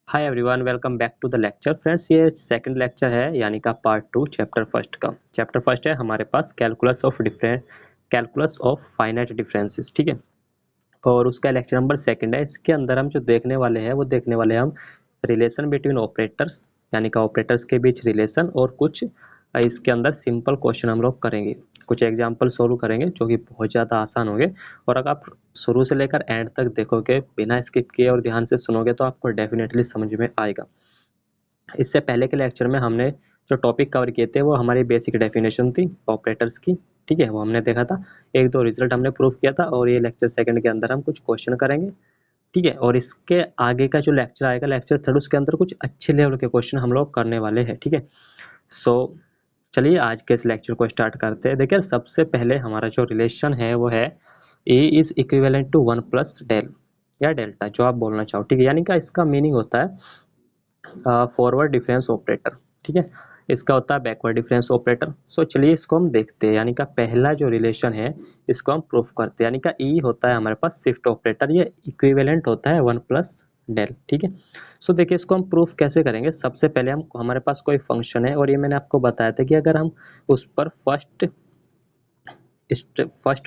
Hi everyone, welcome back to the lecture. Friends, ये second lecture है यानी का पार्ट 2 चैप्टर फर्स्ट का। चैप्टर फर्स्ट है हमारे पास कैलकुलस ऑफ फाइनाइट डिफरेंसेस, ठीक है। और उसका लेक्चर नंबर सेकंड है। इसके अंदर हम जो देखने वाले हैं वो देखने वाले हैं हम रिलेशन बिटवीन ऑपरेटर्स यानी का ऑपरेटर्स के बीच रिलेशन, और कुछ इसके अंदर सिंपल क्वेश्चन हम लोग करेंगे, कुछ एग्जाम्पल सोल्व करेंगे जो कि बहुत ज़्यादा आसान होंगे। और अगर आप शुरू से लेकर एंड तक देखोगे, बिना स्किप किए और ध्यान से सुनोगे तो आपको डेफिनेटली समझ में आएगा। इससे पहले के लेक्चर में हमने जो टॉपिक कवर किए थे वो हमारी बेसिक डेफिनेशन थी ऑपरेटर्स की, ठीक है, वो हमने देखा था। एक दो रिजल्ट हमने प्रूव किया था, और ये लेक्चर सेकंड के अंदर हम कुछ क्वेश्चन करेंगे, ठीक है। और इसके आगे का जो लेक्चर आएगा, लेक्चर थर्ड, उसके अंदर कुछ अच्छे लेवल के क्वेश्चन हम लोग करने वाले हैं, ठीक है। सो चलिए आज के इस लेक्चर को स्टार्ट करते हैं। देखिए, सबसे पहले हमारा जो रिलेशन है वो है A is equivalent to 1 plus del या डेल्टा, जो आप बोलना चाहो, ठीक है। यानी कि इसका मीनिंग होता है फॉरवर्ड डिफरेंस ऑपरेटर, ठीक है। इसका होता है बैकवर्ड डिफरेंस ऑपरेटर। सो चलिए इसको हम देखते हैं। यानी का पहला जो रिलेशन है इसको हम प्रूफ करते हैं। यानी का ई होता है हमारे पास शिफ्ट ऑपरेटर, ये इक्विवेलेंट होता है 1 प्लस डेल, ठीक है। सो देखिए इसको हम प्रूफ कैसे करेंगे। सबसे पहले हम हमारे पास कोई फंक्शन है, और ये मैंने आपको बताया था कि अगर हम उस पर फर्स्ट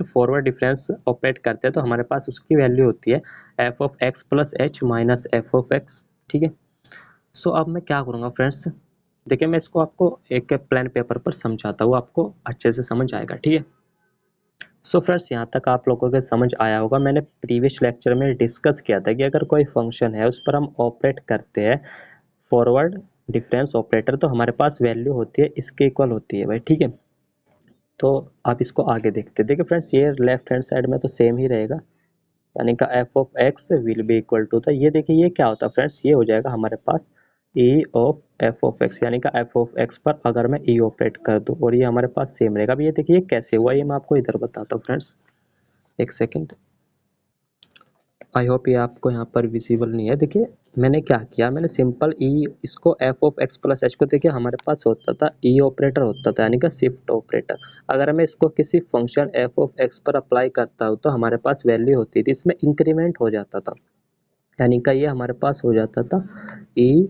फॉरवर्ड डिफरेंस ऑपरेट करते हैं तो हमारे पास उसकी वैल्यू होती है f of x plus h minus f of x, ठीक है। सो अब मैं क्या करूँगा फ्रेंड्स, देखिए मैं इसको आपको एक प्लान पेपर पर समझाता हूँ, आपको अच्छे से समझ आएगा, ठीक है। सो फ्रेंड्स, यहाँ तक आप लोगों को समझ आया होगा। मैंने प्रीवियस लेक्चर में डिस्कस किया था कि अगर कोई फंक्शन है उस पर हम ऑपरेट करते हैं फॉरवर्ड डिफरेंस ऑपरेटर, तो हमारे पास वैल्यू होती है इसके इक्वल होती है भाई, ठीक है। तो आप इसको आगे देखते हैं। देखिए फ्रेंड्स, ये लेफ्ट हैंड साइड में तो सेम ही रहेगा, यानी का f of x will be equal to था, ये देखिए ये क्या होता है फ्रेंड्स, ये हो जाएगा हमारे पास E of f of x, यानी का एफ ऑफ एक्स पर अगर मैं ई ऑपरेट कर दूं और ये हमारे पास सेम रहेगा। अब ये देखिए ये कैसे हुआ, ये मैं आपको इधर बताता हूँ फ्रेंड्स, एक सेकेंड। आई होप ये आपको यहाँ पर विजिबल नहीं है। देखिए मैंने क्या किया, मैंने सिंपल ई इसको F of x plus H को, देखिए हमारे पास होता था ई ऑपरेटर होता था, यानी कि शिफ्ट ऑपरेटर। अगर मैं इसको किसी फंक्शन एफ ऑफ एक्स पर अप्लाई करता हूँ तो हमारे पास वैल्यू होती थी, इसमें इंक्रीमेंट हो जाता था, यानी कि ये हमारे पास हो जाता था E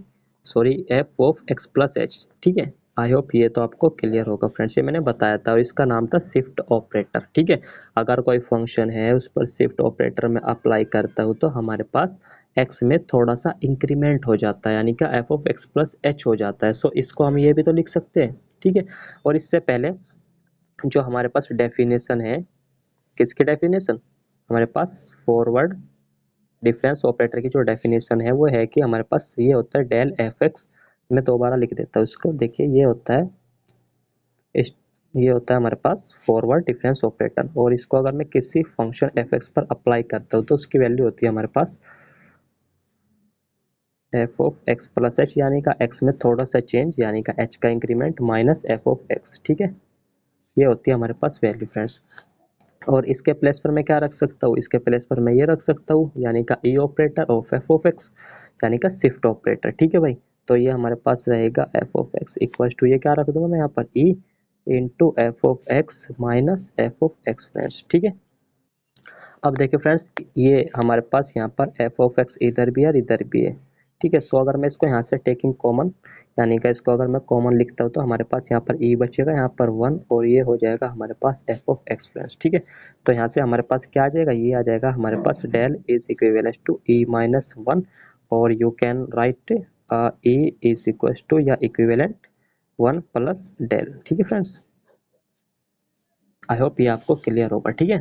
F of x plus H, ठीक है। आई होप ये तो आपको क्लियर होगा फ्रेंड्स, ये मैंने बताया था, और इसका नाम था शिफ्ट ऑपरेटर, ठीक है। अगर कोई फंक्शन है उस पर शिफ्ट ऑपरेटर में अप्लाई करता हूँ तो हमारे पास एक्स में थोड़ा सा इंक्रीमेंट हो जाता है, यानी कि F of x plus H हो जाता है। सो इसको हम ये भी तो लिख सकते हैं, ठीक है। और इससे पहले जो हमारे पास डेफिनेशन है, किसकी डेफिनेशन, हमारे पास फॉरवर्ड डिफरेंस ऑपरेटर की जो डेफिनेशन है वो है कि हमारे पास ये होता है डेल एफ एक्स। मैं दोबारा लिख देता हूँ इसको। देखिए ये होता है ये होता है हमारे पास फॉरवर्ड डिफरेंस ऑपरेटर, और इसको अगर मैं किसी फंक्शन एफ एक्स पर अप्लाई करता हूँ तो उसकी वैल्यू होती है हमारे पास f of x plus h, यानी का एक्स में थोड़ा सा चेंज, यानी का एच का increment minus f of x, ठीक है। ये होती है हमारे पास वैल्यू फ्रेंड्स। और इसके प्लेस पर मैं क्या रख सकता हूँ, इसके प्लेस पर मैं ये रख सकता हूँ, यानी का E operator of f of x, यानी का शिफ्ट ऑपरेटर, ठीक है भाई। तो ये हमारे पास रहेगा f of x equal to, ये क्या रख दूंगा मैं यहाँ पर, e into f of x minus f of x friends, ठीक है। अब देखिए फ्रेंड्स, ये हमारे पास यहाँ पर एफ ऑफ एक्स इधर भी है और इधर भी है, ठीक है। सो अगर मैं इसको यहाँ से टेकिंग कॉमन, यानी कि इसको अगर मैं कॉमन लिखता हूँ तो हमारे पास यहाँ पर ई बचेगा, यहाँ पर 1, और ये हो जाएगा हमारे पास एफ ऑफ एक्स फ्रेंड्स, ठीक है। तो यहाँ से हमारे पास क्या आ जाएगा, ये आ जाएगा हमारे पास del is equivalence to E minus 1, और you can write E is equal to या इक्विवेलेंट 1 प्लस डेल, ठीक है फ्रेंड्स। आई होप ये आपको क्लियर होगा, ठीक है।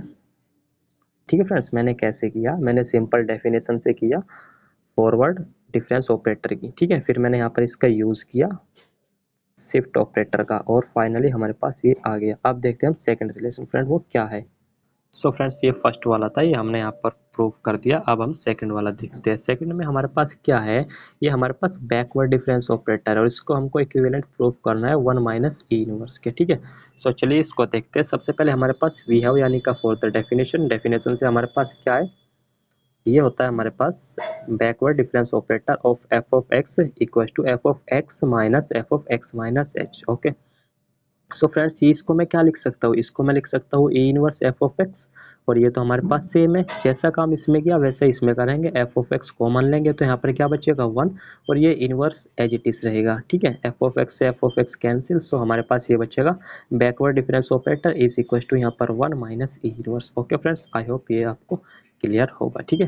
ठीक है फ्रेंड्स, मैंने कैसे किया, मैंने सिंपल डेफिनेशन से किया फॉरवर्ड डिफरेंस ऑपरेटर की, ठीक है। फिर मैंने यहाँ पर इसका यूज़ किया शिफ्ट ऑपरेटर का, और फाइनली हमारे पास ये आ गया। अब देखते हैं हम सेकंड रिलेशन फ्रेंड वो क्या है। सो फ्रेंड्स, ये फर्स्ट वाला था, ये हमने यहाँ पर प्रूव कर दिया। अब हम सेकंड वाला देखते हैं। सेकंड में हमारे पास क्या है, ये हमारे पास बैकवर्ड डिफरेंस ऑपरेटर है, और इसको हमको इक्विवेलेंट प्रूव करना है 1 माइनस ई इनवर्स के, ठीक है। सो चलिए इसको देखते हैं। सबसे पहले हमारे पास वी हैव, यानी का फॉर द डेफिनेशन से हमारे पास क्या है, ये होता है हमारे पास backward difference operator of f of x equal to f of x minus f of x minus h, okay. So friends ये इसको मैं क्या लिख सकता हूँ, इसको मैं लिख सकता हूँ A inverse F of x, और ये तो हमारे पास सेम है, जैसा काम इसमें किया वैसा इसमें करेंगे, एफ ऑफ एक्स कॉमन लेंगे तो यहाँ पर क्या बचेगा 1, और ये इनवर्स एज इट इज रहेगा। ठीक है, एफ ऑफ एक्स से f of x cancel, so हमारे पास ये बचेगा backward difference operator is equal to यहाँ पर 1 minus a inverse. Okay friends, I hope ये आपको क्लियर होगा। ठीक है,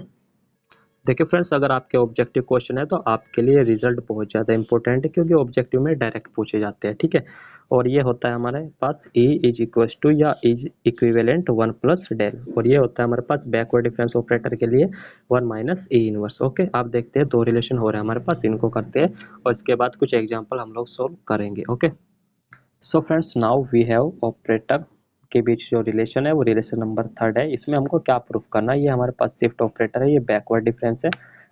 देखिए फ्रेंड्स, अगर आपके ऑब्जेक्टिव क्वेश्चन है तो आपके लिए रिजल्ट बहुत ज़्यादा इंपॉर्टेंट है, क्योंकि ऑब्जेक्टिव में डायरेक्ट पूछे जाते हैं। ठीक है, और ये होता है हमारे पास ए इज इक्वल टू या इज इक्विवेलेंट 1 प्लस डेल, और ये होता है हमारे पास बैकवर्ड डिफरेंस ऑपरेटर के लिए 1 माइनस ए इनवर्स। ओके, आप देखते हैं दो रिलेशन हो रहे हैं हमारे पास, इनको करते हैं और इसके बाद कुछ एग्जाम्पल हम लोग सोल्व करेंगे। Okay, so friends now we have operator के बीच जो रिलेशन है वो रिलेशन नंबर 3 है। इसमें हमको क्या प्रूफ करना है, ये हमारे पास शिफ्ट ऑपरेटर है, ये बैकवर्ड डिफरेंस है,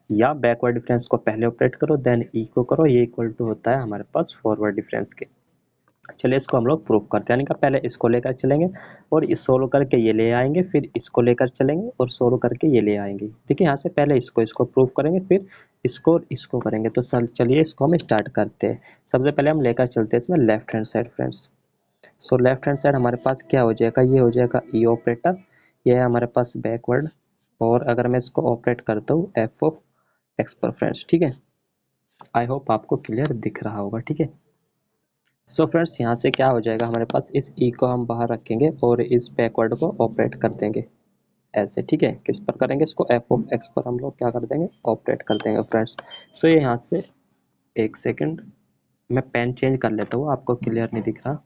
या बैकवर्ड डिफरेंस को पहले ऑपरेट करो देन ई को करो, ये इक्वल टू होता है हमारे पास फॉरवर्ड डिफरेंस के। चलिए इसको हम लोग प्रूफ करते हैं, यानी कि पहले इसको लेकर चलेंगे और इस सोल्व करके ये ले आएंगे, फिर इसको लेकर चलेंगे और सोल्व करके ये ले आएंगे। देखिए यहाँ से पहले इसको प्रूफ करेंगे, फिर इसको और इसको करेंगे। तो सर चलिए इसको हम स्टार्ट करते हैं। सबसे पहले हम लेकर चलते हैं इसमें left hand side friends. So left hand side हमारे पास क्या हो जाएगा, ये हो जाएगा ई ऑपरेटर, ये है हमारे पास बैकवर्ड, और अगर मैं इसको ऑपरेट करता हूँ एफ ऑफ एक्स पर फ्रेंड्स। ठीक है, आई होप आपको क्लियर दिख रहा होगा। ठीक है, सो फ्रेंड्स यहाँ से क्या हो जाएगा हमारे पास, इस ई को हम बाहर रखेंगे और इस बैकवर्ड को ऑपरेट कर देंगे ऐसे। ठीक है, किस पर करेंगे, इसको एफ ऑफ एक्स पर हम लोग क्या कर देंगे, ऑपरेट कर देंगे फ्रेंड्स। सो ये यहाँ से, एक सेकेंड मैं पेन चेंज कर लेता हूँ, आपको क्लियर नहीं दिख रहा।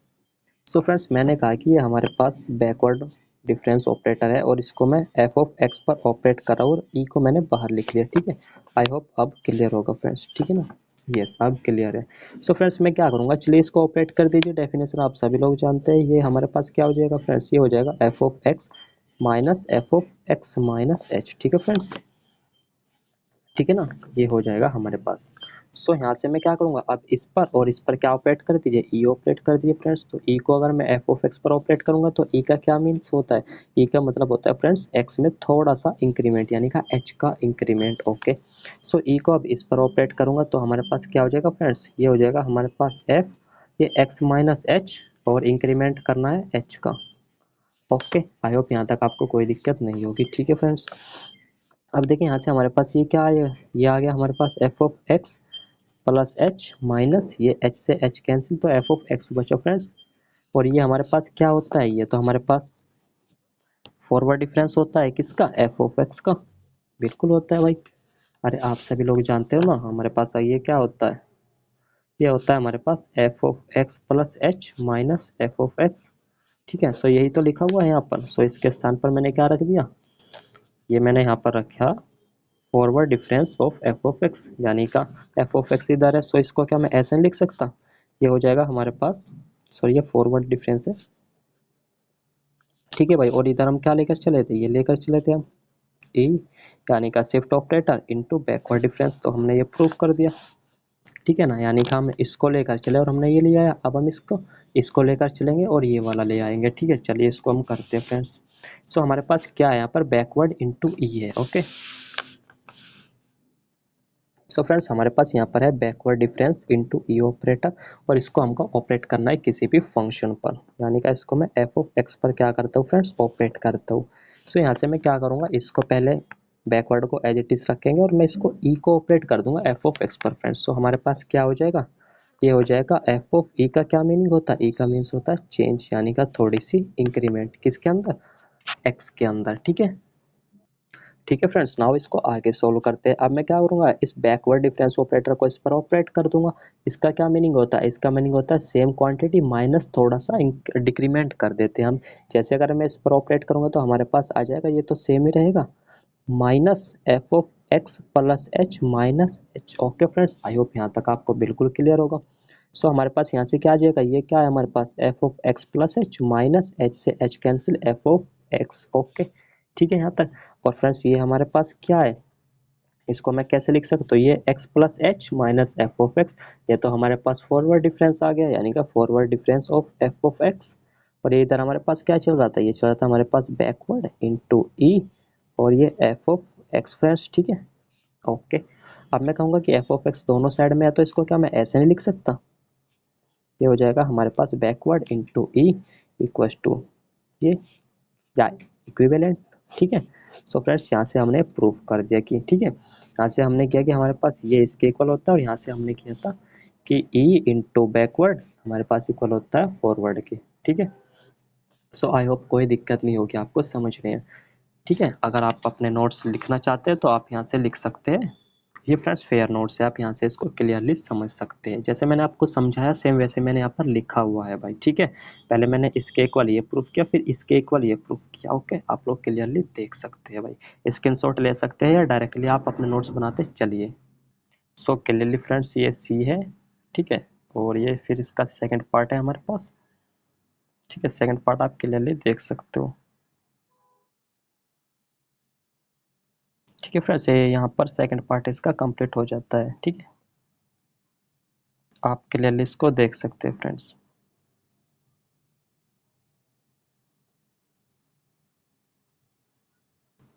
सो फ्रेंड्स मैंने कहा कि ये हमारे पास बैकवर्ड डिफरेंस ऑपरेटर है और इसको मैं एफ ऑफ एक्स पर ऑपरेट कर रहा हूँ और ई को मैंने बाहर लिख लिया। ठीक है, आई होप अब क्लियर होगा फ्रेंड्स। ठीक है ना, यस अब क्लियर है। सो फ्रेंड्स मैं क्या करूँगा, चलिए इसको ऑपरेट कर दीजिए। डेफिनेशन आप सभी लोग जानते हैं, ये हमारे पास क्या हो जाएगा फ्रेंड्स, ये हो जाएगा F of x minus f of x minus H. ठीक है फ्रेंड्स, ठीक है ना, ये हो जाएगा हमारे पास। सो यहाँ से मैं क्या करूँगा, अब इस पर और इस पर क्या ऑपरेट कर दीजिए, ई ऑपरेट कर दीजिए फ्रेंड्स। तो ई को अगर मैं एफ ऑफ एक्स पर ऑपरेट करूँगा तो ई का क्या मीन्स होता है, ई का मतलब होता है फ्रेंड्स एक्स में थोड़ा सा इंक्रीमेंट, यानी का एच का इंक्रीमेंट। ओके, सो ई को अब इस पर ऑपरेट करूँगा तो हमारे पास क्या हो जाएगा फ्रेंड्स, ये हो जाएगा हमारे पास एफ, ये एक्स माइनस एच, और इंक्रीमेंट करना है एच का। ओके, आई होप यहाँ तक आपको कोई दिक्कत नहीं होगी। ठीक है फ्रेंड्स, अब देखिए यहाँ से हमारे पास ये क्या आया, ये आ गया हमारे पास f of x plus h minus ये एच से एच कैंसिल, तो एफ ऑफ एक्स बचा फ्रेंड्स। और ये हमारे पास क्या होता है, ये तो हमारे पास फॉरवर्ड डिफरेंस होता है किसका, एफ ऑफ एक्स का। बिल्कुल होता है भाई, अरे आप सभी लोग जानते हो ना, हमारे पास ये क्या होता है, ये होता है हमारे पास f of x plus h minus f of x. ठीक है, सो यही तो लिखा हुआ है यहाँ पर। सो इसके स्थान पर मैंने क्या रख दिया, ये मैंने यहाँ पर रखा forward difference of f of x, यानी का एफ ऑफ एक्स इधर है, सो इसको क्या मैं ऐसे नहीं लिख सकता, ये हो जाएगा हमारे पास, सॉरी ये फॉरवर्ड डिफरेंस है। ठीक है भाई, और इधर हम क्या लेकर चले थे, ये लेकर चले थे हम ई, यानी का shift operator into backward difference, तो हमने ये प्रूव कर दिया। ठीक है ना, यानी कि हम इसको लेकर चले और हमने ये ले आया, अब हम इसको लेकर चलेंगे और ये वाला ले आएंगे। ठीक है, चलिए इसको हम करते हैं फ्रेंड्स। सो हमारे पास क्या है यहाँ पर, बैकवर्ड इनटू ई है। ओके, सो फ्रेंड्स हमारे पास यहाँ पर है बैकवर्ड डिफरेंस इनटू ई ऑपरेटर, और इसको हमको ऑपरेट करना है किसी भी फंक्शन पर, यानी कि इसको मैं एफ ऑफ एक्स पर क्या करता हूँ फ्रेंड्स, ऑपरेट करता हूँ। सो यहाँ से मैं क्या करूँगा, इसको पहले बैकवर्ड को एज इट इज रखेंगे और मैं इसको ई को ऑपरेट कर दूंगा एफ ऑफ एक्स पर फ्रेंड्स। सो हमारे पास क्या हो जाएगा, ये हो जाएगा एफ ऑफ ई का क्या मीनिंग होता है, ई का मीन्स होता है चेंज, यानी का थोड़ी सी इंक्रीमेंट किसके अंदर, एक्स के अंदर। ठीक है, ठीक है फ्रेंड्स, नाउ इसको आगे सोल्व करते हैं। अब मैं क्या करूँगा, इस बैकवर्ड डिफरेंस ऑपरेटर को इस पर ऑपरेट कर दूंगा। इसका क्या मीनिंग होता है, इसका मीनिंग होता है सेम क्वांटिटी माइनस थोड़ा सा डिक्रीमेंट कर देते हैं हम। जैसे अगर मैं इस पर ऑपरेट करूँगा तो हमारे पास आ जाएगा, ये तो सेम ही रहेगा, minus f of x plus h minus h. Okay friends, I hope यहाँ तक आपको बिल्कुल क्लियर होगा। सो हमारे पास यहाँ से क्या आ जाएगा, ये क्या है हमारे पास, f of x plus h minus h से h cancel f of x. Okay, ठीक है यहाँ तक। और फ्रेंड्स ये हमारे पास क्या है, इसको मैं कैसे लिख सकता हूँ, ये x plus h minus f of x, ये तो हमारे पास फॉरवर्ड डिफरेंस आ गया, यानी कि forward difference of f of x. और ये इधर हमारे पास क्या चल रहा था, ये चल रहा था हमारे पास बैकवर्ड इनटू ई, और ये एफ ऑफ एक्स फ्रेंड्स। ठीक है, ओके। अब मैं कहूँगा कि एफ ऑफ एक्स दोनों साइड में है, तो इसको क्या मैं ऐसे नहीं लिख सकता, ये हो जाएगा हमारे पास backward into E equals to ये या इक्विवेलेंट। ठीक है, सो फ्रेंड्स यहाँ से हमने प्रूफ कर दिया कि ठीक है, यहाँ से हमने किया कि हमारे पास ये इसके इक्वल होता है, और यहाँ से हमने किया था कि ई इंटू बैकवर्ड हमारे पास इक्वल होता है फॉरवर्ड के। ठीक है, सो आई होप कोई दिक्कत नहीं होगी आपको समझने में। ठीक है, अगर आप अपने नोट्स लिखना चाहते हैं तो आप यहाँ से लिख सकते हैं। ये फ्रेंड्स फेयर नोट्स है, आप यहाँ से इसको क्लियरली समझ सकते हैं। जैसे मैंने आपको समझाया सेम वैसे मैंने यहाँ पर लिखा हुआ है भाई। ठीक है, पहले मैंने इसके इक्वल ये प्रूफ किया, फिर इसके इक्वल ये प्रूफ किया। ओके, आप लोग क्लियरली देख सकते हैं भाई, स्क्रीनशॉट ले सकते हैं या डायरेक्टली आप अपने नोट्स बनाते चलिए। सो क्लियरली फ्रेंड्स ये सी है। ठीक है, और ये फिर इसका सेकेंड पार्ट है हमारे पास। ठीक है, सेकेंड पार्ट आप क्लियरली देख सकते हो। ठीक है फ्रेंड्स, ये यहाँ पर सेकंड पार्ट इसका कंप्लीट हो जाता है। ठीक है, आप क्लियरली इसको देख सकते हैं फ्रेंड्स।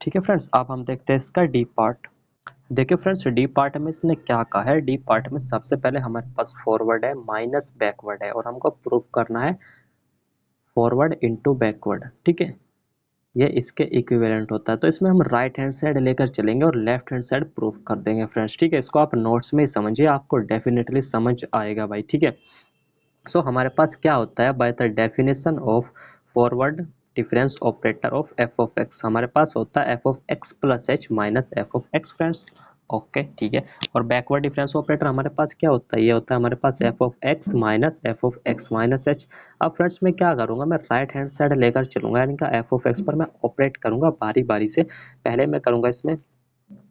ठीक है फ्रेंड्स, अब हम देखते हैं इसका डी पार्ट। देखिए फ्रेंड्स, डी पार्ट में इसने क्या कहा है। डी पार्ट में सबसे पहले हमारे पास फॉरवर्ड है माइनस बैकवर्ड है, और हमको प्रूफ करना है फॉरवर्ड इनटू बैकवर्ड। ठीक है, ये इसके इक्विवेलेंट होता है, तो इसमें हम राइट हैंड साइड लेकर चलेंगे और लेफ्ट हैंड साइड प्रूफ कर देंगे फ्रेंड्स। ठीक है, इसको आप नोट्स में ही समझिए, आपको डेफिनेटली समझ आएगा भाई। ठीक है, सो हमारे पास क्या होता है, by the definition of forward difference operator of f of x, हमारे पास होता है f of x plus h minus f of x friends. Okay ठीक है, और बैकवर्ड डिफरेंस ऑपरेटर हमारे पास क्या होता है, ये होता है हमारे पास f of x minus f of x minus h. अब फ्रेंड्स मैं क्या करूंगा, मैं राइट हैंड साइड लेकर चलूंगा, यानी कि एफ ऑफ एक्स पर मैं ऑपरेट करूंगा बारी बारी से। पहले मैं करूंगा इसमें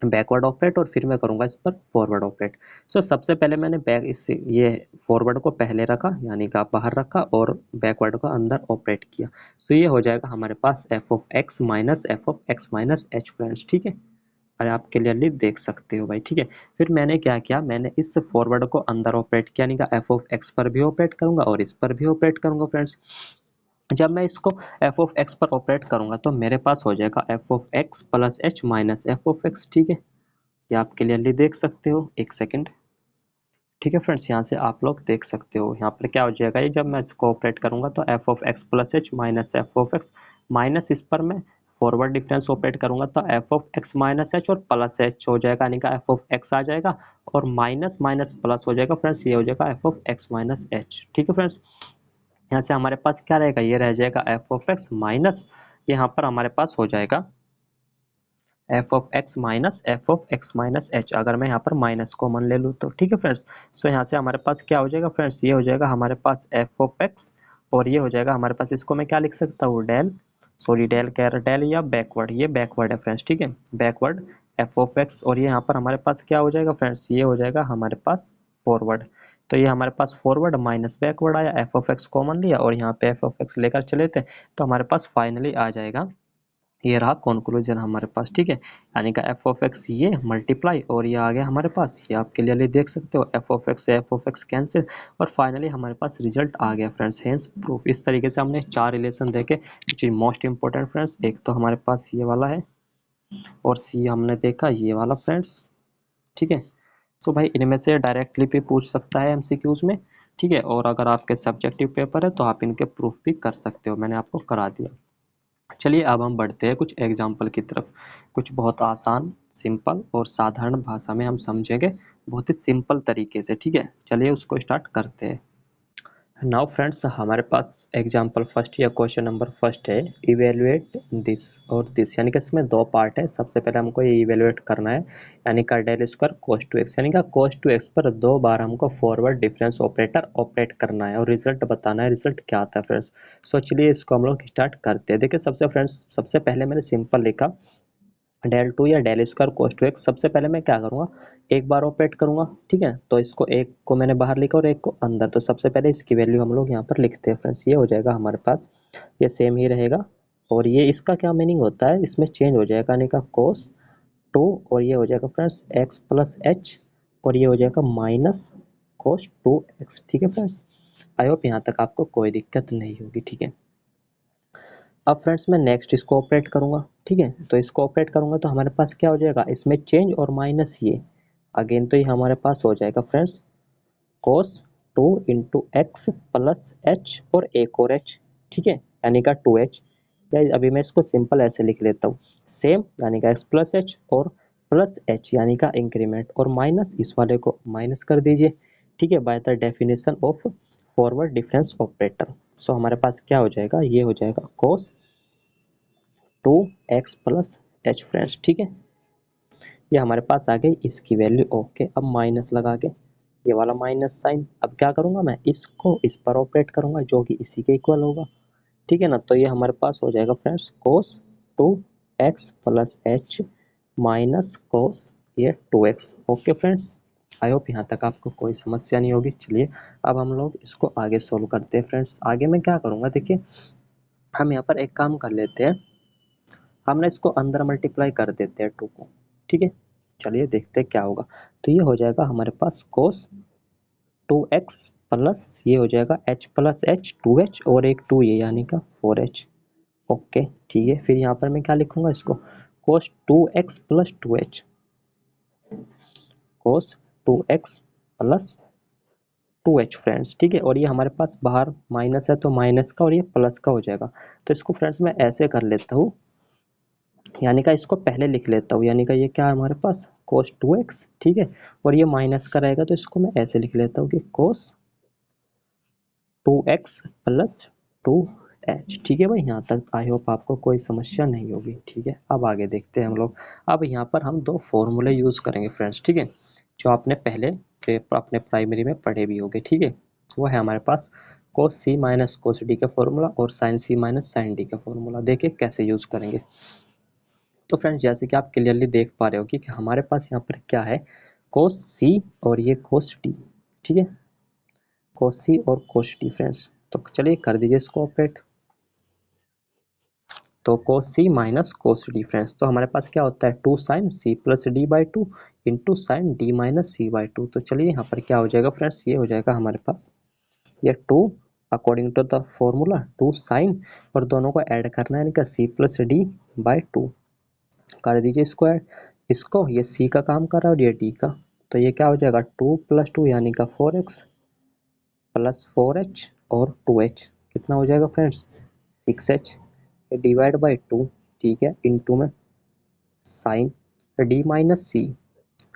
बैकवर्ड ऑपरेट, और फिर मैं करूंगा इस पर फॉरवर्ड ऑपरेट। सो सबसे पहले मैंने बैक इस ये फॉरवर्ड को पहले रखा, यानी कि बाहर रखा, और बैकवर्ड को अंदर ऑपरेट किया। सो ये हो जाएगा हमारे पास f of x minus f of x minus h friends. ठीक है, और आप क्लियरली देख सकते हो भाई। ठीक है, फिर मैंने क्या किया, मैंने इस फॉरवर्ड को अंदर ऑपरेट किया, यानी कि एफ ऑफ एक्स पर भी ऑपरेट करूंगा और इस पर भी ऑपरेट करूंगा फ्रेंड्स। जब मैं इसको एफ ऑफ एक्स पर ऑपरेट करूंगा तो मेरे पास हो जाएगा F of x plus h minus f of x. ठीक है, ये आप क्लियरली देख सकते हो, एक सेकंड। ठीक है फ्रेंड्स, यहाँ से आप लोग देख सकते हो यहाँ पर क्या हो जाएगा, ये जब मैं इसको ऑपरेट करूंगा तो f of x plus h minus f of x, minus इस पर मैं फॉरवर्ड डिफरेंस ऑपरेट करूंगा तो f of x minus H और प्लस एच हो जाएगा, यानी कि एफ ऑफ एक्स आ जाएगा, और माइनस माइनस प्लस हो जाएगा फ्रेंड्स, ये हो जाएगा F of x minus H. ठीक है फ्रेंड्स, यहाँ से हमारे पास क्या रहेगा, ये रह जाएगा एफ ऑफ एक्स माइनस, यहाँ पर हमारे पास हो जाएगा F of x minus f of x minus H. अगर मैं यहाँ पर माइनस कॉमन ले लूँ तो ठीक है फ्रेंड्स। सो यहाँ से हमारे पास क्या हो जाएगा फ्रेंड्स, ये हो जाएगा हमारे पास एफ ऑफ एक्स, और ये हो जाएगा हमारे पास, इसको मैं क्या लिख सकता हूँ, डेल, सॉरी डेल कह रहा, डेल या बैकवर्ड, ये बैकवर्ड है फ्रेंड्स। ठीक है, बैकवर्ड एफ ऑफ एक्स, और ये यहाँ पर हमारे पास क्या हो जाएगा फ्रेंड्स, ये हो जाएगा हमारे पास फॉरवर्ड। तो ये हमारे पास फॉरवर्ड माइनस बैकवर्ड आया, एफ ऑफ एक्स कॉमन लिया और यहाँ पे एफ ऑफ एक्स लेकर चले थे, तो हमारे पास फाइनली आ जाएगा, ये रहा कंक्लूजन हमारे पास। ठीक है, यानी कि एफ ऑफ एक्स ये मल्टीप्लाई, और ये आ गया हमारे पास, ये आप क्लियरली देख सकते हो, एफ ऑफ एक्स से एफ ऑफ एक्स कैंसिल, और फाइनली हमारे पास रिजल्ट आ गया फ्रेंड्स, हेंस प्रूफ। इस तरीके से हमने 4 रिलेशन देखे, which is most important friends. एक तो हमारे पास ये वाला है, और सी हमने देखा ये वाला फ्रेंड्स। ठीक है, सो भाई इनमें से डायरेक्टली भी पूछ सकता है एमसीक्यूज में। ठीक है, और अगर आपके सब्जेक्टिव पेपर है तो आप इनके प्रूफ भी कर सकते हो, मैंने आपको करा दिया। चलिए अब हम बढ़ते हैं कुछ एग्जाम्पल की तरफ, कुछ बहुत आसान, सिंपल और साधारण भाषा में हम समझेंगे, बहुत ही सिंपल तरीके से। ठीक है, चलिए उसको स्टार्ट करते हैं। नाउ फ्रेंड्स, हमारे पास एग्जाम्पल फर्स्ट या क्वेश्चन नंबर फर्स्ट है, इवेलुएट दिस और दिस, यानी कि इसमें दो पार्ट है। सबसे पहले हमको ये इवेलुएट करना है, यानी का del square cos two x, यानी कि कोस टू एक्स पर 2 बार हमको फॉरवर्ड डिफरेंस ऑपरेटर ऑपरेट करना है और रिजल्ट बताना है, रिजल्ट क्या आता है फ्रेंड्स। सो चलिए इसको हम लोग स्टार्ट करते हैं। देखिए सबसे पहले मैंने सिंपल लिखा डेल टू या del square cos two x. सबसे पहले मैं क्या करूँगा, एक बार ऑपरेट करूँगा। ठीक है, तो इसको एक को मैंने बाहर लिखा और एक को अंदर, तो सबसे पहले इसकी वैल्यू हम लोग यहाँ पर लिखते हैं फ्रेंड्स। ये हो जाएगा हमारे पास, ये सेम ही रहेगा, और ये इसका क्या मीनिंग होता है, इसमें चेंज हो जाएगा, यानी का कोस टू, और ये हो जाएगा फ्रेंड्स एक्स प्लस एच, और ये हो जाएगा माइनस कोस टू एक्स। ठीक है फ्रेंड्स, आई होप यहाँ तक आपको कोई दिक्कत नहीं होगी। ठीक है, अब फ्रेंड्स मैं नेक्स्ट इसको ऑपरेट करूंगा। ठीक है, तो इसको ऑपरेट करूंगा तो हमारे पास क्या हो जाएगा, इसमें चेंज और माइनस, ये अगेन तो ये हमारे पास हो जाएगा फ्रेंड्स कोस 2 इंटू एक्स प्लस एच और एक और एच, ठीक है, यानी का 2h। या अभी मैं इसको सिंपल ऐसे लिख लेता हूँ, सेम यानी का एक्स प्लस एच और प्लस एच यानी का इंक्रीमेंट, और माइनस इस वाले को माइनस कर दीजिए, ठीक है, by the definition of forward difference operator. So हमारे पास क्या हो जाएगा, ये हो जाएगा cos 2x plus H friends, ठीक है। ये हमारे पास आ गई इसकी वैल्यू, ओके। अब माइनस लगा के ये वाला माइनस साइन, अब क्या करूंगा मैं, इसको इस पर ऑपरेट करूंगा जो कि इसी के इक्वल होगा, ठीक है ना। तो ये हमारे पास हो जाएगा friends cos 2x plus h minus cos ये 2x, okay friends. I hope यहाँ तक आपको कोई समस्या नहीं होगी। चलिए अब हम लोग इसको आगे सोल्व करते हैं फ्रेंड्स। आगे मैं क्या करूँगा, देखिए हम यहाँ पर एक काम कर लेते हैं, हम ना इसको अंदर मल्टीप्लाई कर देते हैं 2 को, ठीक है। चलिए देखते हैं क्या होगा। तो ये हो जाएगा हमारे पास cos 2x प्लस ये हो जाएगा h प्लस एच 2h और एक 2 ये यानी का 4h, ओके ठीक है। फिर यहाँ पर मैं क्या लिखूंगा इसको, cos 2x plus 2h, cos 2x plus 2h friends, ठीक है। और ये हमारे पास बाहर माइनस है तो माइनस का और ये प्लस का हो जाएगा। तो इसको फ्रेंड्स मैं ऐसे कर लेता हूँ, यानी का इसको पहले लिख लेता हूँ, यानी का ये क्या है हमारे पास cos 2x, ठीक है, और ये माइनस का रहेगा तो इसको मैं ऐसे लिख लेता हूँ कि cos 2x प्लस 2h, ठीक है भाई। यहाँ तक आई होप आपको कोई समस्या नहीं होगी, ठीक है। अब आगे देखते हैं हम लोग। अब यहाँ पर हम दो फॉर्मूले यूज़ करेंगे फ्रेंड्स, ठीक है, जो आपने पहले अपने प्राइमरी में पढ़े भी होंगे, ठीक है। वो है हमारे पास cos c minus cos d का फॉर्मूला और sin c minus sin d का फॉर्मूला। देखिए कैसे यूज़ करेंगे। तो फ्रेंड्स जैसे कि आप क्लियरली देख पा रहे हो कि हमारे पास यहाँ पर क्या है, cos c और ये cos d, ठीक है, cos c और cos d फ्रेंड्स। तो चलिए कर दीजिए इसको ऑपरेट। तो cos c minus cos d friends, तो हमारे पास क्या होता है 2 sin c plus d by 2 into sine d minus c by 2। तो चलिए यहाँ पर क्या हो जाएगा फ्रेंड्स, ये हो जाएगा हमारे पास ये 2 according to the formula 2 sine और दोनों को ऐड करना है, इनका c प्लस डी बाई 2 कर दीजिए इसको ऐड। इसको ये c का काम कर रहा है और ये d का, तो ये क्या हो जाएगा 2 प्लस 2 यानी का 4x प्लस 4h और 2h कितना हो जाएगा फ्रेंड्स 6h डिवाइड बाई 2, ठीक है, इंटू में साइन d माइनस सी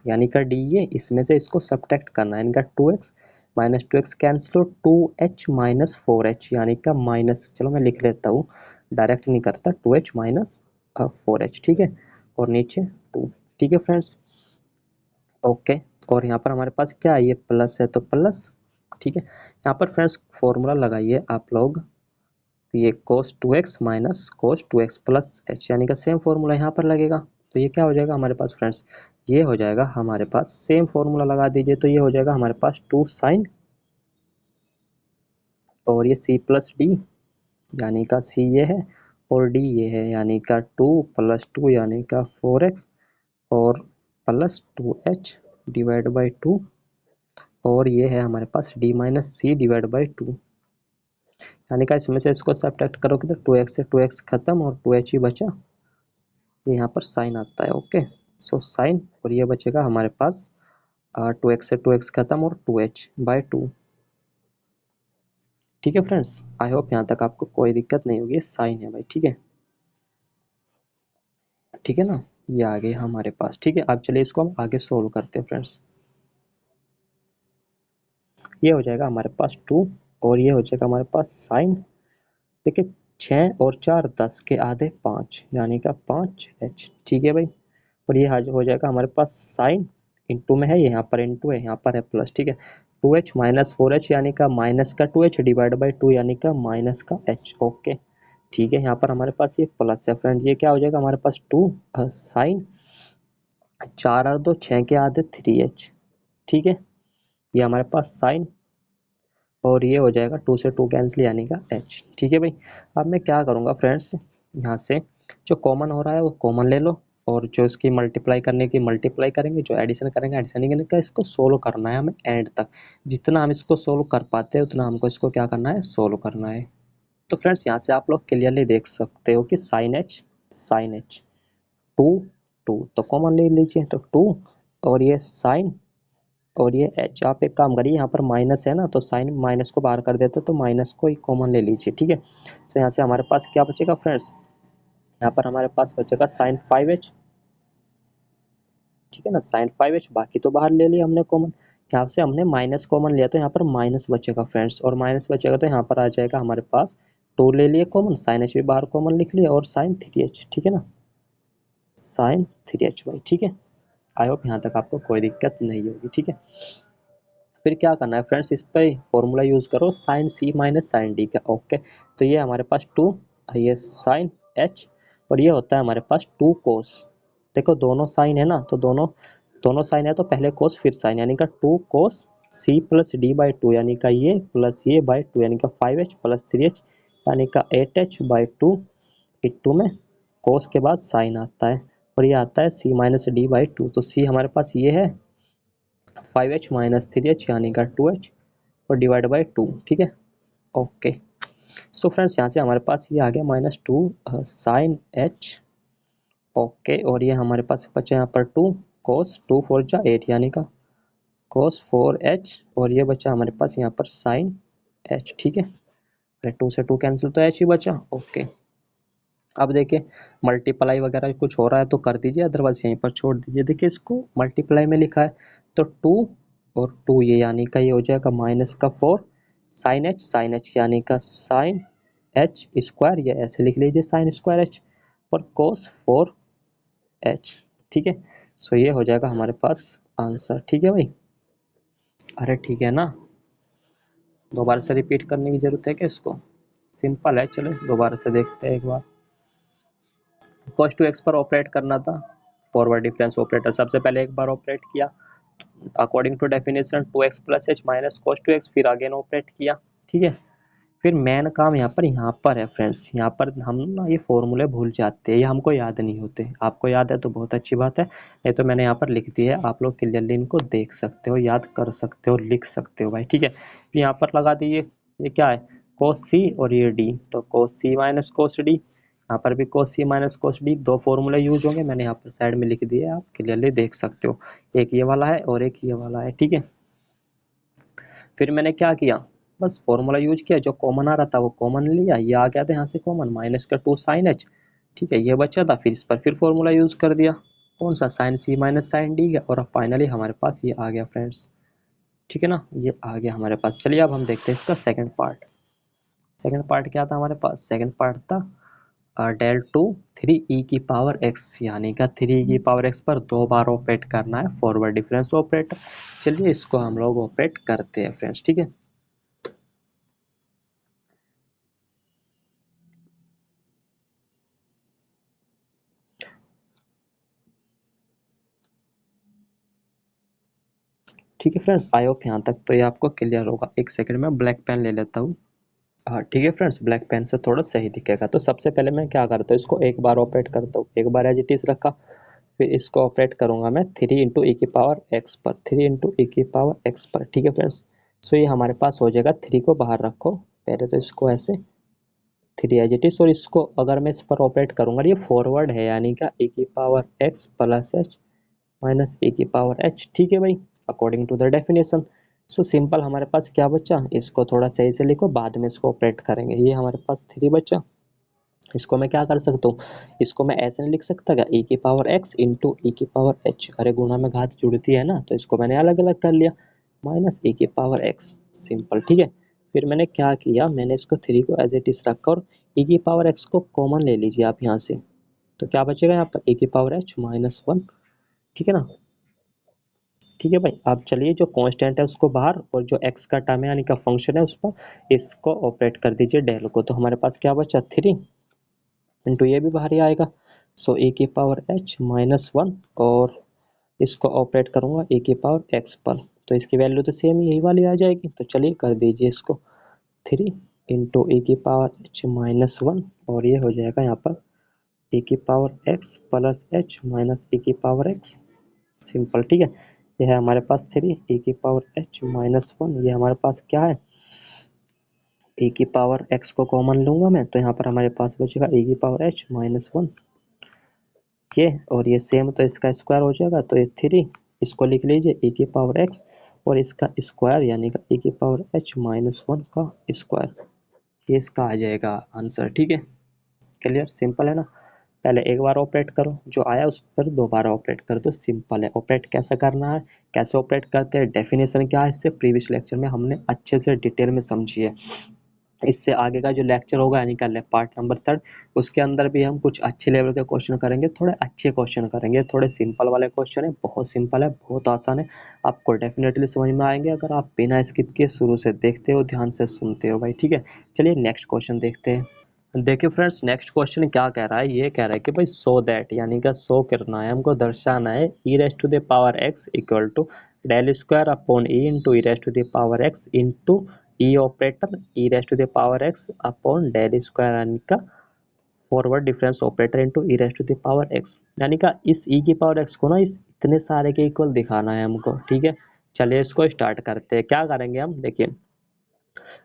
यानी का d, ये इसमें से इसको सब्ट्रैक्ट करना है, इनका 2x माइनस 2x कैंसिल हो 2h माइनस 4h यानी का माइनस, चलो मैं लिख लेता हूँ, डायरेक्ट नहीं करता, 2h माइनस 4h, ठीक है, और नीचे 2, ठीक है फ्रेंड्स, ओके। और यहाँ पर हमारे पास क्या है, ये प्लस है तो प्लस, ठीक है। यहाँ पर फ्रेंड्स फॉर्मूला लगाइए आप लोग, ये cos 2x minus cos 2x plus h यानी का सेम फॉर्मूला यहाँ पर लगेगा। तो ये क्या हो जाएगा हमारे पास फ्रेंड्स, ये हो जाएगा हमारे पास सेम फॉर्मूला लगा दीजिए, तो ये हो जाएगा हमारे पास 2 साइन और ये c प्लस डी यानी का c ये है और d ये है, यानी का 2 प्लस 2 यानी का 4x और प्लस 2h डिवाइड बाई 2 और ये है हमारे पास d minus c divide by 2, यानी का इसमें से इसको सब्ट्रैक्ट करोगे तो 2x से 2x खत्म और 2h ही बचा, ये यहाँ पर साइन आता है, ओके। सो साइन और ये बचेगा हमारे पास 2x से 2x खत्म और 2h बाई 2, ठीक है फ्रेंड्स। आई होप यहाँ तक आपको कोई दिक्कत नहीं होगी, साइन है भाई, ठीक है, ठीक है ना। ये आ गए हमारे पास, ठीक है। अब चलिए इसको हम आगे सोल्व करते हैं फ्रेंड्स। ये हो जाएगा हमारे पास 2 और ये हो जाएगा हमारे पास साइन, देखिए 6 और 4 10 के आधे 5 यानी का 5h, ठीक है भाई। और ये हो जाएगा हमारे पास साइन इंटू में है, यहाँ पर इंटू है, यहाँ पर है प्लस, ठीक है, 2h माइनस 4h यानी का माइनस का 2h डिवाइड बाई 2 यानी का माइनस का h, ओके ठीक है। यहाँ पर हमारे पास ये प्लस है फ्रेंड, ये क्या हो जाएगा हमारे पास 2 साइन 4 और 2 6 के आधे 3h, ठीक है, ये हमारे पास साइन और ये हो जाएगा 2 से 2 कैंसिल यानी का h, ठीक है भाई। अब मैं क्या करूँगा फ्रेंड्स, यहाँ से जो कॉमन हो रहा है वो कॉमन ले लो और जो इसकी मल्टीप्लाई करने की मल्टीप्लाई करेंगे, जो एडिशन करेंगे एडिशन करने का, इसको सोल्व करना है हमें एंड तक, जितना हम इसको सोल्व कर पाते हैं उतना हमको इसको क्या करना है, सोल्व करना है। तो फ्रेंड्स यहाँ से आप लोग क्लियरली देख सकते हो कि साइन एच 2 2 तो कॉमन ले लीजिए, तो 2 और ये साइन और ये एच। आप एक काम करिए, यहाँ पर माइनस है ना, तो साइन माइनस को बाहर कर देते, तो माइनस को ही कॉमन ले लीजिए, ठीक है। तो यहाँ से हमारे पास क्या बचेगा फ्रेंड्स, यहाँ पर हमारे पास बचेगा साइन 5h, ठीक है ना, साइन 5h। बाकी तो बाहर ले लिया हमने कॉमन, यहाँ से हमने माइनस कॉमन लिया तो यहाँ पर माइनस बचेगा फ्रेंड्स, और माइनस बचेगा तो यहाँ पर आ जाएगा हमारे पास 2 ले लिए कॉमन, साइन एच भी बाहर कॉमन लिख लिया, और साइन 3h, ठीक है ना, साइन 3h भाई, ठीक है। आई होप यहाँ तक आपको कोई दिक्कत नहीं होगी, ठीक है। फिर क्या करना है फ्रेंड्स, इस पर फॉर्मूला यूज़ करो साइन सी माइनस साइन डी का, ओके। तो ये हमारे पास 2, ये साइन एच, और ये होता है हमारे पास 2 कोस। देखो दोनों साइन है ना, तो दोनों दोनों साइन है तो पहले कोस फिर साइन, यानी का 2 कोस सी प्लस डी बाई 2, यानी का ये प्लस ये बाई 2, यानी का 5h प्लस 3h, यानी का 8h बाई 2। इस 2 में कोस के बाद साइन आता है, और ये आता है सी माइनस डी बाई 2। तो सी हमारे पास ये है 5h माइनस 3h, यानी का 2h, और डिवाइड बाई 2, ठीक है, ओके। सो फ्रेंड्स यहाँ से हमारे पास ये आ गया -2 साइन एच, ओके। और ये हमारे पास बचा यहाँ पर 2 कोस 2 4 जा 8, यानी का कोस 4h, और ये बचा हमारे पास यहाँ पर साइन h, ठीक है। अरे 2 से 2 कैंसिल तो h ही बचा, ओके। अब देखिए मल्टीप्लाई वगैरह कुछ हो रहा है तो कर दीजिए, अदरवाइज यहीं पर छोड़ दीजिए। देखिए इसको मल्टीप्लाई में लिखा है तो 2 और 2, ये यानी का ये हो जाएगा माइनस का 4 साइन एच, यानी का साइन एच स्क्वायर, ये ऐसे लिख लीजिए साइन स्क्वायर एच, और कोस 4h, ठीक है। सो ये हो जाएगा हमारे पास आंसर, ठीक है भाई। अरे ठीक है ना, दोबारा से रिपीट करने की जरूरत है क्या इसको, सिंपल है, चलो दोबारा से देखते हैं एक बार। cos टू एक्स पर ऑपरेट करना था, फॉरवर्ड डिफरेंस ऑपरेटर सबसे पहले एक बार ऑपरेट किया according to definition 2x plus h minus cos two x, फिर अगेन ऑपरेट किया, ठीक है। फिर मेन काम यहाँ पर है फ्रेंड्स, यहाँ पर हम ना ये फॉर्मूले भूल जाते हैं, ये हमको याद नहीं होते। आपको याद है तो बहुत अच्छी बात है, नहीं तो मैंने यहाँ पर लिख दी है, आप लोग क्लियरली इनको देख सकते हो, याद कर सकते हो, लिख सकते हो भाई, ठीक है। फिर यहाँ पर लगा दीजिए, ये क्या है cos c और ये d, तो cos c minus cos d, यहाँ पर भी cos c minus cos d, दो फॉर्मूले यूज होंगे, मैंने यहाँ पर साइड में लिख दिए, आप क्लियरली देख सकते हो, एक ये वाला है और एक ये वाला है, ठीक है। फिर मैंने क्या किया, बस फॉर्मूला यूज किया, जो कॉमन आ रहा था वो कॉमन लिया, ये आ गया था यहाँ से कॉमन माइनस का 2 साइन एच, ठीक है, ये बचा था, फिर इस पर फिर फॉर्मूला यूज कर दिया, कौन सा साइन सी माइनस साइन डी का, और अब फाइनली हमारे पास ये आ गया फ्रेंड्स, ठीक है ना, ये आ गया हमारे पास। चलिए अब हम देखते हैं इसका सेकंड पार्ट। सेकंड पार्ट क्या था हमारे पास, सेकंड पार्ट था डेल टू 3e⁻x, यानी का 3e⁻x पर 2 बार ऑपरेट करना है फॉरवर्ड डिफरेंस ऑपरेटर। चलिए इसको हम लोग ऑपरेट करते हैं फ्रेंड्स, ठीक है। ठीक है फ्रेंड्स, आई होप यहाँ तक तो ये आपको क्लियर होगा। एक सेकंड में ब्लैक पेन ले लेता हूँ। हाँ ठीक है फ्रेंड्स, ब्लैक पेन से थोड़ा सही दिखेगा। तो सबसे पहले मैं क्या करता हूँ, इसको एक बार ऑपरेट करता हूँ, एक बार एज इट इज रखा, फिर इसको ऑपरेट करूंगा मैं 3 × e⁻x पर, 3 × e⁻x पर, ठीक है फ्रेंड्स। सो ये हमारे पास हो जाएगा, 3 को बाहर रखो पहले, तो इसको ऐसे 3 एज इट इज, और इसको अगर मैं इस पर ऑपरेट करूंगा, ये फॉरवर्ड है, यानी का e⁻x plus h minus e⁻h, ठीक है भाई, according to the definition. So simple हमारे पास क्या बचा, इसको थोड़ा सही से लिखो, बाद में इसको ऑपरेट करेंगे। ये हमारे पास 3 बचा, इसको मैं क्या कर सकता हूँ, इसको मैं ऐसे नहीं लिख सकता क्या, e⁻x इंटू e⁻h, अरे गुणा में घात जुड़ती है ना, तो इसको मैंने अलग अलग कर लिया, माइनस e⁻x, सिंपल, ठीक है। फिर मैंने क्या किया, मैंने इसको 3 को एज इट इज रखा, और e⁻x को कॉमन ले लीजिए आप यहाँ से, तो क्या बचेगा यहाँ पर e⁻h माइनस 1, ठीक है ना, ठीक है भाई। अब चलिए जो कांस्टेंट है उसको बाहर, और जो x का टर्म है यानी का फंक्शन है उस पर इसको ऑपरेट कर दीजिए डेल को, तो हमारे पास क्या बचा 3 इंटू ये भी बाहर ही आएगा, सो e⁻h माइनस 1, और इसको ऑपरेट करूंगा e⁻x पर, तो इसकी वैल्यू तो सेम यही वाली आ जाएगी। तो चलिए कर दीजिए इसको 3 इंटू e⁻h माइनस 1, और ये हो जाएगा यहाँ पर e⁻x plus h minus e⁻x, simple, ठीक है। ये है हमारे पास 3 e⁻h माइनस 1, ये हमारे पास क्या है, e⁻x को कॉमन लूंगा मैं, तो यहाँ पर हमारे पास बचेगा e⁻h माइनस 1, ये और ये सेम, तो इसका स्क्वायर हो जाएगा, तो ये 3, इसको लिख लीजिए e⁻x और इसका स्क्वायर यानी कि e की पावर h-1 का स्क्वायर, ये इसका आ जाएगा आंसर। ठीक है, क्लियर, सिंपल है ना। पहले एक बार ऑपरेट करो, जो आया उस पर दोबारा ऑपरेट कर दो, सिंपल है। ऑपरेट कैसे करना है, कैसे ऑपरेट करते हैं, डेफिनेशन क्या है, इससे प्रीवियस लेक्चर में हमने अच्छे से डिटेल में समझी है। इससे आगे का जो लेक्चर होगा यानी कि पार्ट नंबर 3, उसके अंदर भी हम कुछ अच्छे लेवल के क्वेश्चन करेंगे, थोड़े अच्छे क्वेश्चन करेंगे, थोड़े सिंपल वाले क्वेश्चन है, बहुत सिंपल है, बहुत आसान है, आपको डेफिनेटली समझ में आएंगे अगर आप बिना स्किप किए शुरू से देखते हो, ध्यान से सुनते हो भाई। ठीक है, चलिए नेक्स्ट क्वेश्चन देखते हैं। देखिए फ्रेंड्स, नेक्स्ट क्वेश्चन क्या कह रहा है, ये कह रहा है कि भाई सो दैट, यानी कि सो करना है, हमको दर्शाना है E raise to the power x equal to del square upon E into E raise to the power x into E operator E raise to the power x upon del square, यानी का forward difference operator into E raise to the power x, यानी का इस ई की power x को ना इस इतने सारे के इक्वल दिखाना है हमको। ठीक है, चलिए इसको स्टार्ट करते हैं। क्या करेंगे हम, देखिए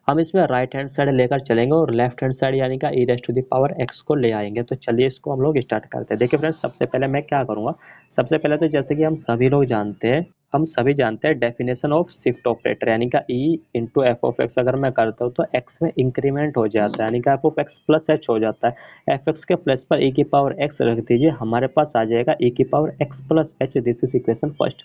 हम इसमें राइट हैंड साइड लेकर चलेंगे और लेफ्ट हैंड साइड यानी कि E raise to the power x को ले आएंगे। तो चलिए इसको हम लोग स्टार्ट करते हैं। देखिए फ्रेंड्स, सबसे पहले मैं क्या करूंगा, सबसे पहले तो जैसे कि हम सभी लोग जानते हैं, हम सभी जानते हैं डेफिनेशन ऑफ शिफ्ट ऑपरेटर, यानी कि ई इंटू एफ ऑफ एक्स अगर मैं करता हूँ तो एक्स में इंक्रीमेंट हो जाता है, यानी कि F of x plus H हो जाता है। एफ एक्स के प्लस पर ई की पावर एक्स रख दीजिए, हमारे पास आ जाएगा ई की power x plus H, this is equation first.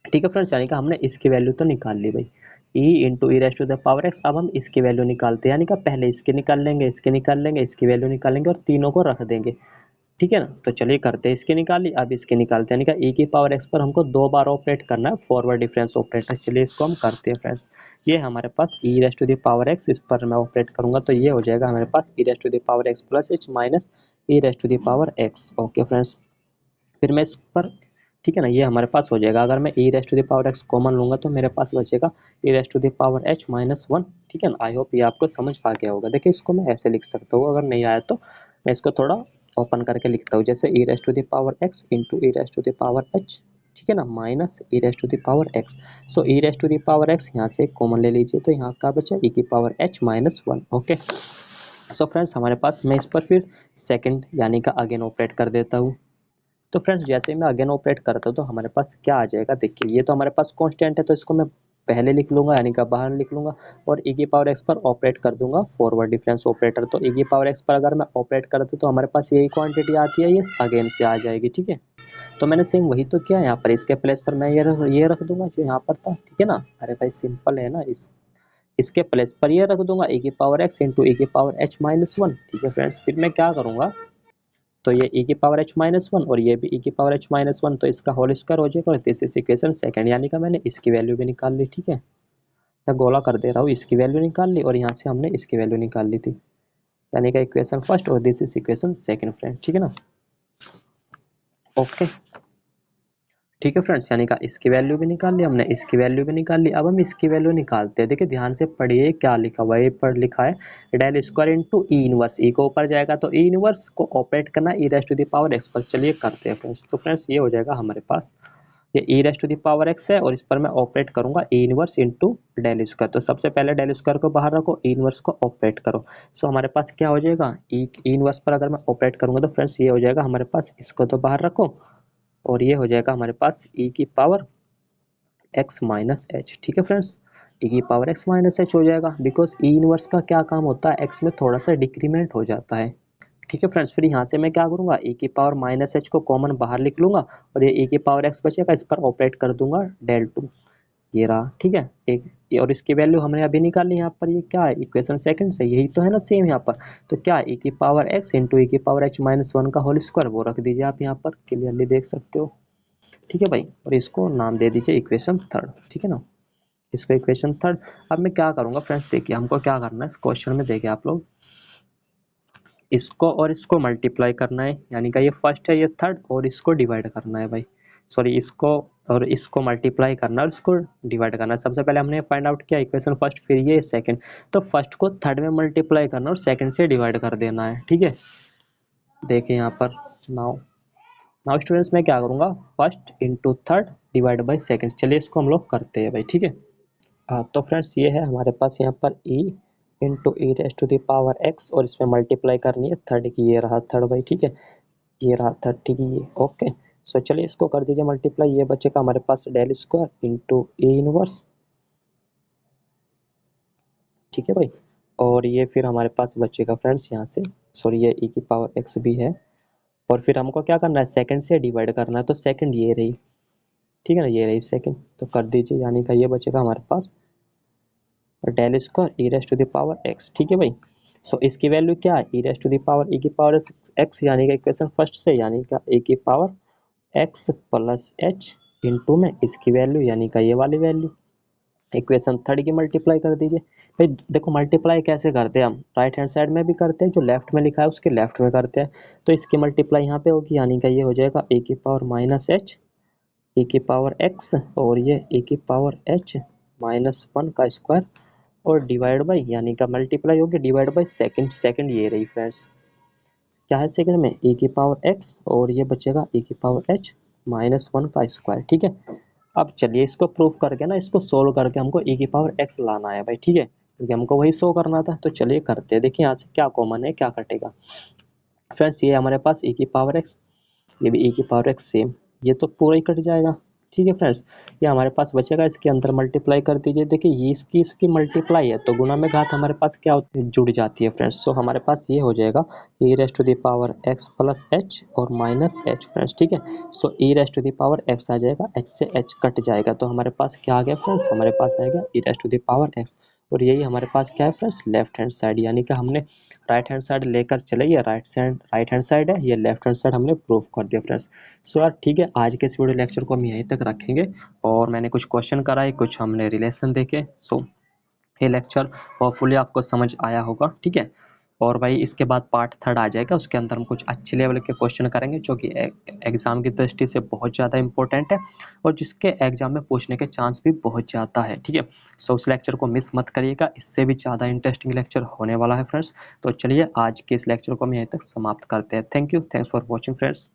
ठीक है फ्रेंड्स, यानी कि हमने इसकी वैल्यू तो निकाल ली भाई, e into E raise to the power x. अब हम इसकी वैल्यू निकालते हैं, यानी कि पहले इसके निकाल लेंगे, इसके निकाल लेंगे, इसकी वैल्यू निकालेंगे और तीनों को रख देंगे। ठीक है ना, तो चलिए करते हैं, इसके निकाल ली, अब इसके निकालते हैं, यानी कि ई की पावर एक्स पर हमको 2 बार ऑपरेट करना है, फॉरवर्ड डिफरेंस ऑपरेटर। चलिए इसको हम करते हैं फ्रेंड्स। ये हमारे पास E raise to the power x, इस पर मैं ऑपरेट करूंगा तो ये हो जाएगा हमारे पास E raise to the power x plus h minus E raise to the power x. Okay friends, फिर मैं इस पर, ठीक है ना, ये हमारे पास हो जाएगा। अगर मैं E raise to the power x common लूंगा तो मेरे पास बचेगा E raise to the power h minus 1। ठीक है ना, आई होप ये आपको समझ आ गया होगा। देखिए इसको मैं ऐसे लिख सकता हूँ, अगर नहीं आया तो मैं इसको थोड़ा ओपन करके लिखता हूँ, जैसे E raise to the power x into E raise to the power h, ठीक है ना, minus E raise to the power x. So E raise to the power x यहाँ से कॉमन ले लीजिए, तो यहाँ का बचा ई की power h minus 1। Okay, so friends हमारे पास, मैं इस पर फिर सेकंड यानी का अगेन ऑपरेट कर देता हूँ। तो फ्रेंड्स जैसे ही मैं अगेन ऑपरेट करता हूँ तो हमारे पास क्या आ जाएगा, देखिए ये तो हमारे पास कांस्टेंट है, तो इसको मैं पहले लिख लूंगा यानी कि बाहर लिख लूंगा, और ई की पावर एक्स पर ऑपरेट कर दूंगा फॉरवर्ड डिफरेंस ऑपरेटर। तो ई की पावर एक्स पर अगर मैं ऑपरेट करता हूँ तो हमारे पास यही क्वांटिटी आती है, ये अगेन से आ जाएगी। ठीक है, तो मैंने सेम वही तो किया, यहाँ पर इसके प्लेस पर मैं ये रख दूंगा जो यहाँ पर था। ठीक है ना, अरे भाई सिंपल है ना, इसके प्लेस पर ये रख दूंगा ई की पावर एक्स इंटू ई की पावर एच माइनस 1। ठीक है फ्रेंड्स, फिर मैं क्या करूंगा, तो ये e की पावर h माइनस 1 और ये भी e की पावर h माइनस 1, तो इसका होल स्क्वायर हो जाएगा और दिस इज इक्वेशन सेकंड, यानी कि मैंने इसकी वैल्यू भी निकाल ली। ठीक है, मैं गोला कर दे रहा हूँ, इसकी वैल्यू निकाल ली और यहाँ से हमने इसकी वैल्यू निकाल ली थी, यानी कि इक्वेशन फर्स्ट और this is equation second friend. ठीक है ना, ओके, ठीक है फ्रेंड्स, यानी कि इसकी वैल्यू भी निकाल ली हमने, इसकी वैल्यू भी निकाल ली। अब हम इसकी वैल्यू निकालते हैं। देखिए ध्यान से पढ़िए क्या लिखा हुआ है, ये पर लिखा है del square into E inverse, E को ऊपर जाएगा तो ई इनवर्स को ऑपरेट करना E raise to the power x पर। चलिए करते हैं फ्रेंड्स। तो फ्रेंड्स ये हो जाएगा हमारे पास, ये E raise to the power x है और इस पर मैं ऑपरेट करूंगा E inverse into del square. तो सबसे पहले डेल स्क्वायर को बाहर रखो, ई इनवर्स को ऑपरेट करो। सो हमारे पास क्या हो जाएगा, ई इनवर्स पर अगर मैं ऑपरेट करूंगा तो फ्रेंड्स ये हो जाएगा हमारे पास, इसको तो बाहर रखो और ये हो जाएगा हमारे पास ई की पावर एक्स माइनस एच। ठीक है फ्रेंड्स, ई की पावर एक्स माइनस एच हो जाएगा, बिकॉज ई इनवर्स का क्या काम होता है, एक्स में थोड़ा सा डिक्रीमेंट हो जाता है। ठीक है फ्रेंड्स, फिर यहाँ से मैं क्या करूँगा, ई की पावर माइनस एच को कॉमन बाहर लिख लूंगा और ये ई की पावर एक्स बचेगा, इस पर ऑपरेट कर दूंगा डेल टू, ये रहा। ठीक है, एक और इसकी वैल्यू हमने अभी निकाली, यहाँ पर ये क्या है, इक्वेशन सेकंड से यही तो है ना सेम यहाँ पर। तो क्या ई की पावर एक्स इंटू ई की पावर एच माइनस 1 का होल स्क्वायर, वो रख दीजिए आप यहाँ पर, क्लियरली देख सकते हो। ठीक है भाई, और इसको नाम दे दीजिए इक्वेशन थर्ड। ठीक है ना, इसको इक्वेशन थर्ड। अब मैं क्या करूंगा फ्रेंड्स, देखिए हमको क्या करना है इस क्वेश्चन में, देखिए आप लोग, इसको और इसको मल्टीप्लाई करना है, यानी कि ये फर्स्ट है, ये थर्ड, और इसको डिवाइड करना है भाई, सॉरी इसको और इसको मल्टीप्लाई करना और इसको डिवाइड करना है। सबसे पहले हमने फाइंड आउट किया इक्वेशन फर्स्ट, फिर ये सेकंड, तो फर्स्ट को थर्ड में मल्टीप्लाई करना और सेकंड से डिवाइड कर देना है। ठीक है, देखिए यहाँ पर, नाउ नाउ स्टूडेंट्स मैं क्या करूँगा, first into third divide by second. चलिए इसको हम लोग करते हैं भाई। ठीक है, हाँ तो फ्रेंड्स ये है हमारे पास यहाँ पर e into E raise to the power x और इसमें मल्टीप्लाई करनी है थर्ड की, ये रहा थर्ड भाई। ठीक है, ये रहा थर्ड, ठीक है ये, ओके। सो चलिए इसको कर दीजिए मल्टीप्लाई, ये बचेगा हमारे पास del square into A inverse, ठीक है भाई। और ये फिर हमारे पास बचेगा फ्रेंड्स यहाँ से, सॉरी ये e की पावर x भी है, और फिर हमको क्या करना है, सेकंड से डिवाइड करना है, तो सेकंड ये रही, ठीक है ना, ये रही सेकंड, तो कर दीजिए, यानी कि ये बचेगा हमारे पास del square E raise to the power x, ठीक है भाई। सो इसकी वैल्यू क्या है, E raise to the power e की पावर x, यानी कि इक्वेशन फर्स्ट से, यानी कि e की power x plus h into में इसकी वैल्यू, यानी कि ये वाली वैल्यू, इक्वेशन थर्ड की मल्टीप्लाई कर दीजिए। भाई देखो मल्टीप्लाई कैसे करते हैं हम, राइट हैंड साइड में भी करते हैं, जो लेफ्ट में लिखा है उसके लेफ्ट में करते हैं, तो इसकी मल्टीप्लाई यहाँ पे होगी, यानी कि ये हो जाएगा ए की पावर माइनस एच ए की पावर एक्स, और ये ए की पावर एच माइनस वन का स्क्वायर, और डिवाइड बाई, यानी कि मल्टीप्लाई होगी डिवाइड बाई सेकंड, सेकंड ये रही फ्रेंड्स, क्या है सेकंड में ए की पावर एक्स, और ये बचेगा ए की पावर एच माइनस वन का स्क्वायर, ठीक है। अब चलिए इसको प्रूफ करके ना, इसको सोल्व करके हमको e की पावर x लाना है भाई, ठीक है, क्योंकि हमको वही शो करना था, तो चलिए करते हैं। देखिए यहाँ से क्या कॉमन है, क्या कटेगा फ्रेंड्स, ये हमारे पास e की पावर x, ये भी e की पावर x सेम, ये तो पूरा ही कट जाएगा, ठीक है फ्रेंड्स। ये हमारे पास बचेगा, इसके अंदर मल्टीप्लाई कर दीजिए, देखिए ये इसकी मल्टीप्लाई है, तो गुना में घात हमारे पास क्या होती है, जुड़ जाती है फ्रेंड्स। सो हमारे पास ये हो जाएगा e raise to the power x plus h और माइनस एच फ्रेंड्स, ठीक है। So e raise to the power x आ जाएगा, h से h कट जाएगा, तो हमारे पास क्या आ गया फ्रेंड्स, हमारे पास आ गया e raise to the power x, और यही हमारे पास क्या है फ्रेंड्स, लेफ्ट हैंड साइड, यानी कि हमने राइट हैंड साइड लेकर चले, ये राइट हैंड साइड है, ये लेफ्ट हैंड साइड हमने प्रूफ कर दिया फ्रेंड्स। सो यार ठीक है, आज के इस वीडियो लेक्चर को हम यहीं तक रखेंगे, और मैंने कुछ क्वेश्चन कराए, कुछ हमने रिलेशन देखे। सो ये लेक्चर होपफुली आपको समझ आया होगा, ठीक है। और भाई इसके बाद पार्ट थर्ड आ जाएगा, उसके अंदर हम कुछ अच्छे लेवल के क्वेश्चन करेंगे, जो कि एग्जाम की दृष्टि से बहुत ज़्यादा इंपॉर्टेंट है, और जिसके एग्जाम में पूछने के चांस भी बहुत ज़्यादा है, ठीक है। सो उस लेक्चर को मिस मत करिएगा, इससे भी ज़्यादा इंटरेस्टिंग लेक्चर होने वाला है फ्रेंड्स। तो चलिए आज के इस लेक्चर को हम यहीं तक समाप्त करते हैं। Thank you, thanks for watching friends.